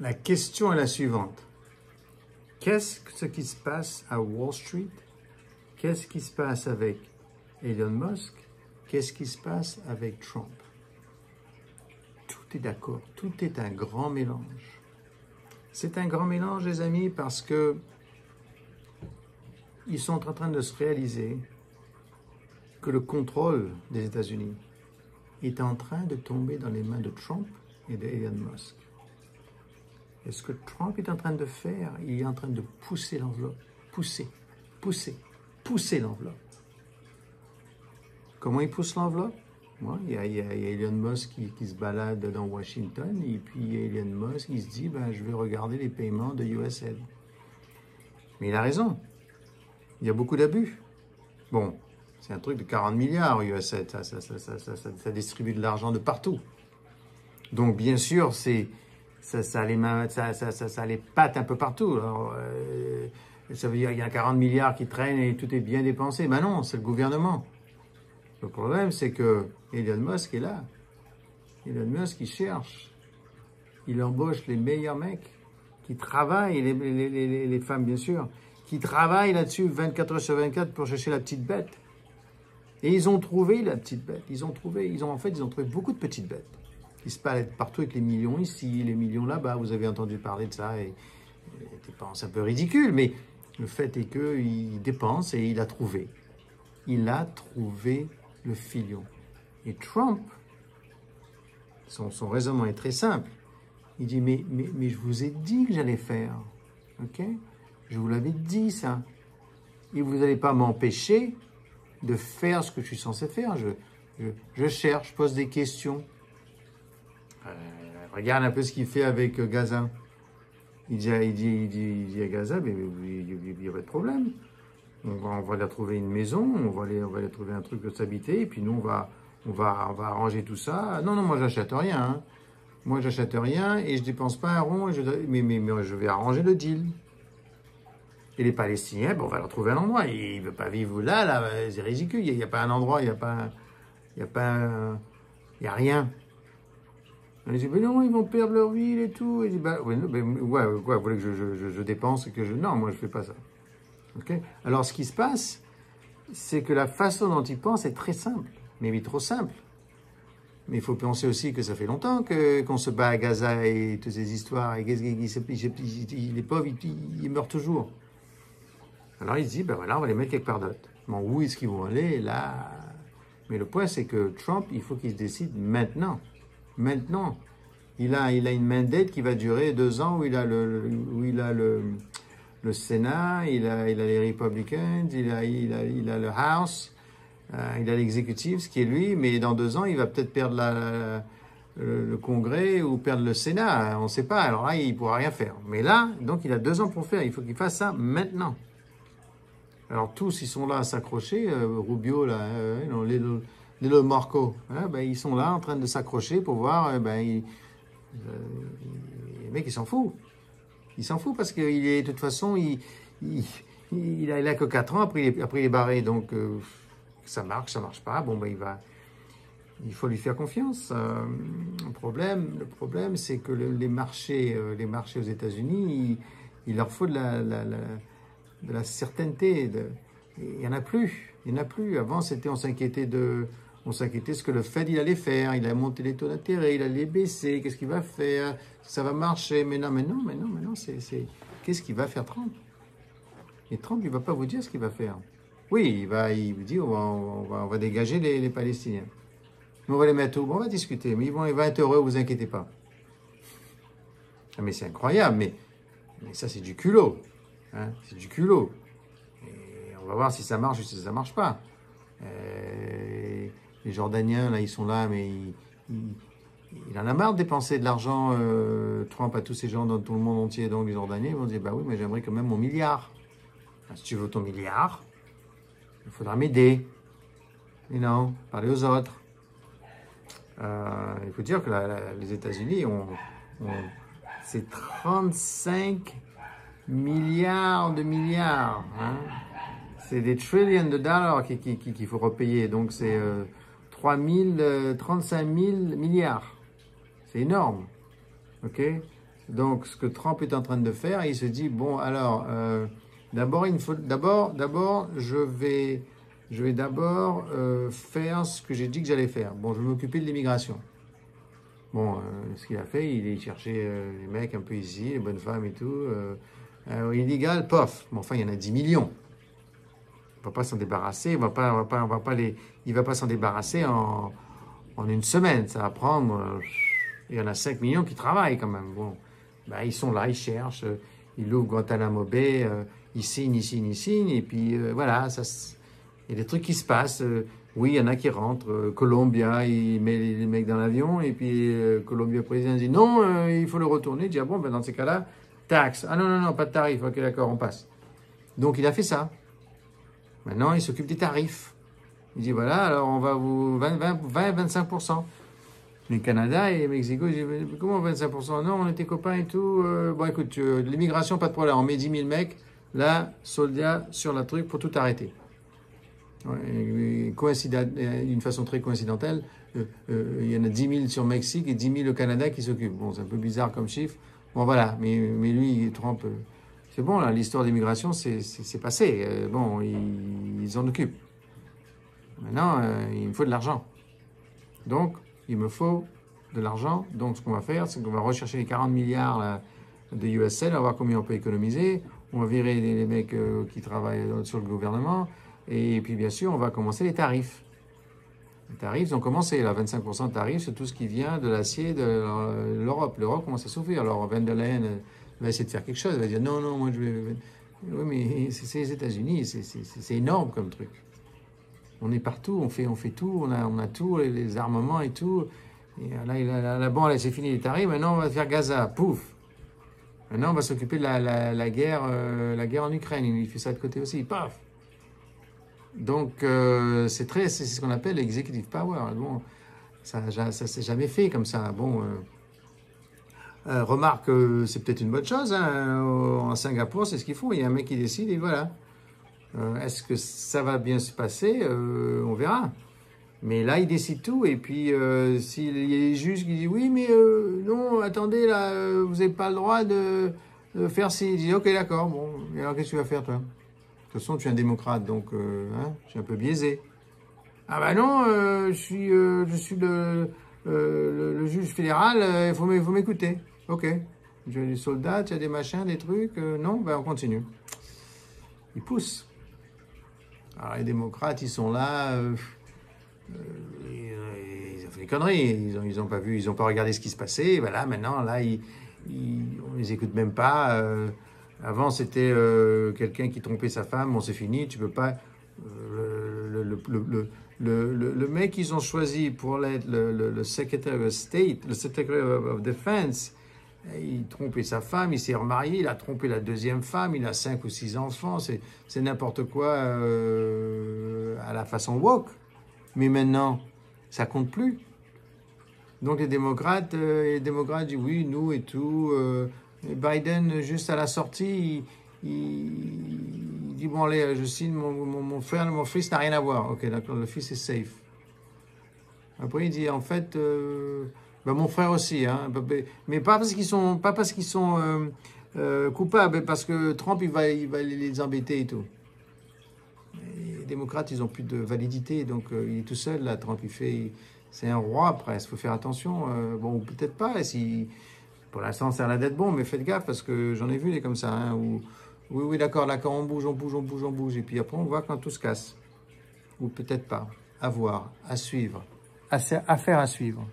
La question est la suivante. Qu'est-ce qui se passe à Wall Street? Qu'est-ce qui se passe avec Elon Musk? Qu'est-ce qui se passe avec Trump? Tout est d'accord, tout est un grand mélange. C'est un grand mélange, les amis, parce que ils sont en train de se réaliser que le contrôle des États-Unis est en train de tomber dans les mains de Trump et d'Elon Musk. Et ce que Trump est en train de faire, il est en train de pousser l'enveloppe. Pousser l'enveloppe. Comment il pousse l'enveloppe? Il y a Elon Musk qui se balade dans Washington, et puis Elon Musk, il se dit, ben, je vais regarder les paiements de USAID. Mais il a raison. Il y a beaucoup d'abus. Bon, c'est un truc de 40 milliards, USAID. Ça distribue de l'argent de partout. Donc, bien sûr, ça les pâte un peu partout. Alors, ça veut dire qu'il y a 40 milliards qui traînent et tout est bien dépensé. Ben non, c'est le gouvernement. Le problème, c'est que Elon Musk est là. Elon Musk, il cherche. Il embauche les meilleurs mecs qui travaillent, les femmes, bien sûr, qui travaillent là-dessus 24 heures sur 24 pour chercher la petite bête. Et ils ont trouvé la petite bête. Ils ont trouvé beaucoup de petites bêtes. Ils se baladent partout avec les millions ici, les millions là-bas. Vous avez entendu parler de ça. Et dépenses un peu ridicules, mais le fait est qu'il dépense et il a trouvé. Il a trouvé le filion. Et Trump, son raisonnement est très simple. Il dit, mais je vous ai dit que j'allais faire. Ok? Je vous l'avais dit, ça. Et vous n'allez pas m'empêcher de faire ce que je suis censé faire. Je cherche, je pose des questions. Regarde un peu ce qu'il fait avec Gaza. Il dit à Gaza, mais il n'y a pas de problème. On va leur trouver une maison, on va leur trouver un truc de s'habiter, et puis nous, on va arranger tout ça. Non, moi, j'achète rien. Hein. Moi, j'achète rien et je dépense pas un rond, mais je vais arranger le deal. Et les Palestiniens, on va leur trouver un endroit. Ils ne veulent pas vivre là, c'est ridicule. Il n'y a pas un endroit, il n'y a rien. On dit, mais non, ils vont perdre leur ville et tout. Et dit, vous voulez que je dépense et que je... Non, moi, je ne fais pas ça. Okay? Alors, ce qui se passe, c'est que la façon dont ils pensent est très simple, mais trop simple. Mais il faut penser aussi que ça fait longtemps qu'on se bat à Gaza et toutes ces histoires. Et les pauvres, ils meurent toujours. Alors, il se dit, ben voilà, on va les mettre quelque part d'autre. Bon, où est-ce qu'ils vont aller? Là. Mais le point, c'est que Trump, il faut qu'il se décide maintenant. Maintenant. Il a une mandate qui va durer 2 ans où il a le Sénat, il a les Republicans, il a le House, il a l'exécutif, ce qui est lui, mais dans 2 ans, il va peut-être perdre le Congrès ou perdre le Sénat, on ne sait pas. Alors là, il ne pourra rien faire. Mais là, donc, il a 2 ans pour faire. Il faut qu'il fasse ça maintenant. Alors tous, ils sont là à s'accrocher. Rubio, là, Little Marco, hein, ils sont là en train de s'accrocher pour voir. Le mec, il s'en fout. Il s'en fout parce qu'il est, de toute façon, il a que 4 ans, après il est barré. Donc, ça marche pas. Bon, il faut lui faire confiance. Le problème, c'est que les marchés aux États-Unis, il leur faut de la certainté. Il n'y en a plus. Avant, on s'inquiétait ce que le Fed il allait faire. Il a monté les taux d'intérêt, il allait baisser. Qu'est-ce qu'il va faire? Ça va marcher. Mais non. Qu'est-ce qu'il va faire Trump? Et Trump, il ne va pas vous dire ce qu'il va faire. Oui, il vous dit on va dégager les Palestiniens. On va les mettre où? On va discuter. Mais il va être heureux, vous inquiétez pas. Ah, mais c'est incroyable. Mais ça, c'est du culot. Hein, c'est du culot. Et on va voir si ça marche ou si ça ne marche pas. Les Jordaniens, là, ils sont là, mais il en a marre de dépenser de l'argent, Trump, à tous ces gens dans tout le monde entier. Donc les Jordaniens, ils vont dire, bah oui, mais j'aimerais quand même mon milliard. Alors, si tu veux ton milliard, il faudra m'aider. Mais non, parler aux autres. Il faut dire que les États-Unis c'est 35 milliards de milliards. Hein. C'est des trillions de dollars qu'il faut repayer. Donc, c'est 35 000 milliards. C'est énorme. OK? Donc, ce que Trump est en train de faire, il se dit, bon, alors, d'abord, je vais d'abord faire ce que j'ai dit que j'allais faire. Bon, je vais m'occuper de l'immigration. Bon, ce qu'il a fait, il est cherché les mecs un peu ici, les bonnes femmes et tout. Illégal, pof. Mais enfin, il y en a 10 millions. Il va pas s'en débarrasser. Il va pas s'en débarrasser en une semaine. Ça va prendre. Il y en a 5 millions qui travaillent quand même. Bon, ben, ils sont là, ils cherchent. Ils ouvrent Guantanamo Bay. Ils signent. Et puis voilà, il y a des trucs qui se passent. Oui, il y en a qui rentrent. Colombia, il met les mecs dans l'avion. Et puis Colombia président dit non, il faut le retourner. Il dit ah bon, ben dans ces cas-là, taxe. Ah non, pas de tarif. Ok, d'accord, on passe. Donc il a fait ça. Maintenant, il s'occupe des tarifs. Il dit voilà, alors on va vous 20-25%. Le Canada et le Mexico, ils disent comment 25%? Non, on était copains et tout. Bon, écoute, l'immigration, pas de problème. On met 10 000 mecs, là, soldats sur la truc pour tout arrêter. Ouais, d'une façon très coïncidentale, il y en a 10 000 sur Mexique et 10 000 au Canada qui s'occupent. Bon, c'est un peu bizarre comme chiffre. Bon, voilà, mais lui, Trump, c'est bon, là, l'histoire d'immigration, c'est passé. Bon, ils en occupent. Maintenant, il me faut de l'argent. Donc, il me faut de l'argent. Donc, ce qu'on va faire, c'est qu'on va rechercher les 40 milliards là, de USL, on va voir combien on peut économiser. On va virer les mecs qui travaillent sur le gouvernement. Et puis, bien sûr, on va commencer les tarifs. Les tarifs, ils ont commencé, là, 25% de tarifs sur tout ce qui vient de l'acier de l'Europe. L'Europe commence à souffrir. Alors, Van der Leyen va essayer de faire quelque chose. Elle va dire, non, moi, je vais... Oui, mais c'est les États-Unis, c'est énorme comme truc. On est partout, on fait tout, on a tout, les armements et tout. Et là, bon, là, c'est fini les tarifs, maintenant, on va faire Gaza, pouf. Maintenant, on va s'occuper de la guerre en Ukraine. Il fait ça de côté aussi, paf. Donc, c'est ce qu'on appelle l'executive power. Bon, ça s'est jamais fait comme ça. Bon, remarque, c'est peut-être une bonne chose. Hein, en Singapour, c'est ce qu'ils font. Il y a un mec qui décide et voilà. Est-ce que ça va bien se passer? On verra. Mais là, il décide tout. Et puis, s'il y a des juges qui disent oui, mais non, attendez, là, vous n'avez pas le droit de faire ci. Il dit ok, d'accord. Bon, et alors qu'est-ce que tu vas faire, toi? De toute façon, tu es un démocrate, donc hein, je suis un peu biaisé. Ah bah non, je suis le juge fédéral, il faut m'écouter. Ok. Tu as des soldats, tu as des machins, des trucs. Non, ben on continue. Ils poussent. Alors les démocrates, ils sont là. Ils ont fait des conneries. Ils ont pas vu, ils ont pas regardé ce qui se passait. Voilà, maintenant, là, on les écoute même pas. Avant, c'était quelqu'un qui trompait sa femme. Bon, c'est fini. Tu peux pas. Le mec qu'ils ont choisi pour être le Secretary of State, le Secretary of Defense, il trompait sa femme, il s'est remarié, il a trompé la deuxième femme, il a 5 ou 6 enfants, c'est n'importe quoi à la façon woke. Mais maintenant, ça compte plus. Donc les démocrates disent oui, nous et tout. Biden, juste à la sortie, il dit bon allez, je signe, mon frère, mon fils n'a rien à voir. Ok, d'accord, le fils est safe. Après il dit en fait, ben, mon frère aussi, hein, mais pas parce qu'ils sont coupables, mais parce que Trump il va les embêter et tout. Les démocrates ils ont plus de validité, donc il est tout seul là. Trump c'est un roi presque. Faut faire attention. Bon, peut-être pas. Si pour l'instant, ça a l'air d'être bon, mais faites gaffe parce que j'en ai vu des comme ça. Hein, où, oui, d'accord, on bouge. Et puis après, on voit quand tout se casse. Ou peut-être pas. À voir, à suivre. Affaire à suivre.